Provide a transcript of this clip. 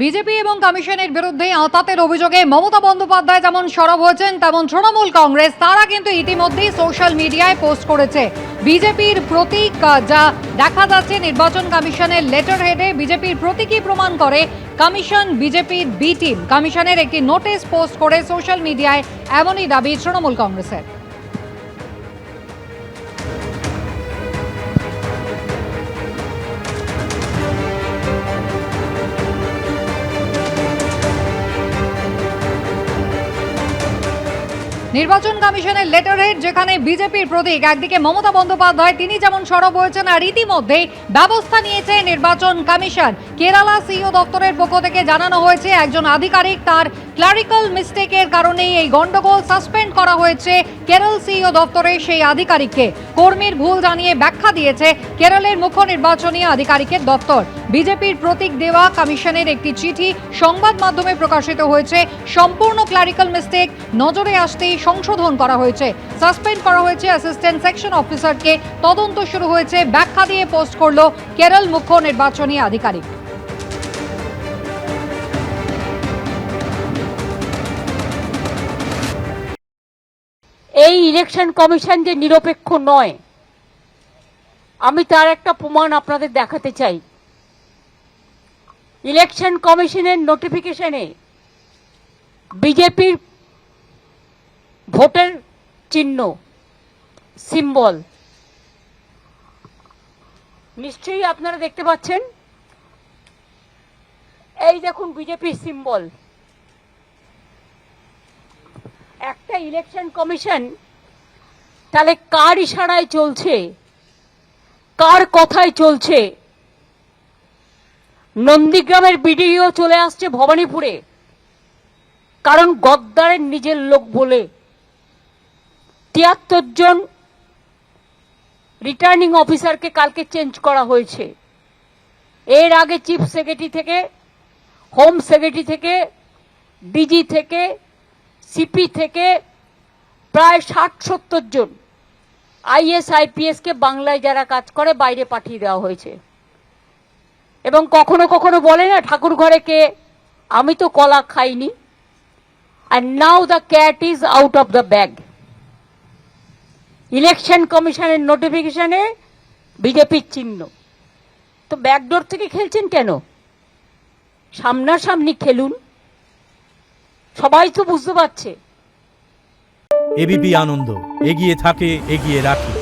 BJP এবং কমিশনের বিরুদ্ধে আঁতাতের অভিযোগে মমতা বন্দ্যোপাধ্যায় যেমন সরব হয়েছেন, তেমন তৃণমূল কংগ্রেস তারা কিন্তু ইতিমধ্যেই সোশ্যাল মিডিয়ায় পোস্ট করেছে বিজেপির প্রতীক, যা দেখা যাচ্ছে নির্বাচন কমিশনের লেটার হেডে বিজেপির প্রতীকই প্রমাণ করে কমিশন বিজেপির বি টিম। কমিশনের একটি নোটিশ পোস্ট করে সোশ্যাল মিডিয়ায় এমনই দাবি তৃণমূল কংগ্রেসের। নির্বাচন কমিশনের লেটার হেড যেখানে বিজেপির প্রতীক, একদিকে মমতা বন্দ্যোপাধ্যায় তিনি যেমন সরব হয়েছেন, আর ইতিমধ্যেই ব্যবস্থা নিয়েছে নির্বাচন কমিশন। কেরালা সিইও দপ্তরের পক্ষ থেকে জানানো হয়েছে একজন আধিকারিক তার ক্লারিক্যাল মিস্টেকের কারণেই এই গন্ডগোল, সাসপেন্ড করা হয়েছে কেরল সিইও দপ্তরের সেই আধিকারিককে। কর্মীর ভুল জানিয়ে ব্যাখ্যা দিয়েছে কেরলের মুখ্য নির্বাচনী আধিকারিকের দপ্তর। বিজেপির প্রতীক দেওয়া কমিশনের একটি চিঠি সংবাদ মাধ্যমে প্রকাশিত হয়েছে। সম্পূর্ণ ক্লারিক্যাল মিস্টেক নজরে আসতেই সংশোধন করা হয়েছে, সাসপেন্ড করা হয়েছে অ্যাসিস্ট্যান্ট সেকশন অফিসারকে। তদন্ত শুরু হয়েছে, ব্যাখ্যা দিয়ে পোস্ট করলো কেরল মুখ্য নির্বাচনী আধিকারিক। এই ইলেকশন কমিশন যে নিরপেক্ষ নয়, আমি তার একটা প্রমাণ আপনাদের দেখাতে চাই। ইলেকশন কমিশনের নোটিফিকেশনে বিজেপির ভোটের চিহ্ন, সিম্বল নিশ্চয়ই আপনারা দেখতে পাচ্ছেন। এই দেখুন বিজেপির সিম্বল। একটা ইলেকশন কমিশন তাহলে কার ইশারায় চলছে, কার কথায় চলছে? নন্দীগ্রামের বিডিও চলে আসছে ভবানীপুরে, কারণ গদ্দারের নিজের লোক বলে ৭৩ জন রিটার্নিং অফিসারকে কালকে চেঞ্জ করা হয়েছে। এর আগে চিফ সেক্রেটারি থেকে, হোম সেক্রেটারি থেকে, ডিজি থেকে, সিপি থেকে প্রায় ৬০-৭০ জন আইএস আইপিএস কে বাংলায় যারা কাজ করে বাইরে পাঠিয়ে দেওয়া হয়েছে। এবং কখনো কখনো বলে না ঠাকুর ঘরে কে, আমি তো কলা খাইনি। And now the cat is out of the bag. Election কমিশনের নোটিফিকেশনে বিজেপির চিহ্ন। তো ব্যাকডোর থেকে খেলছেন কেন? সামনাসামনি খেলুন, সবাই তো বুঝতে পারছে। এবিপি আনন্দ, এগিয়ে থাকে, এগিয়ে রাখে।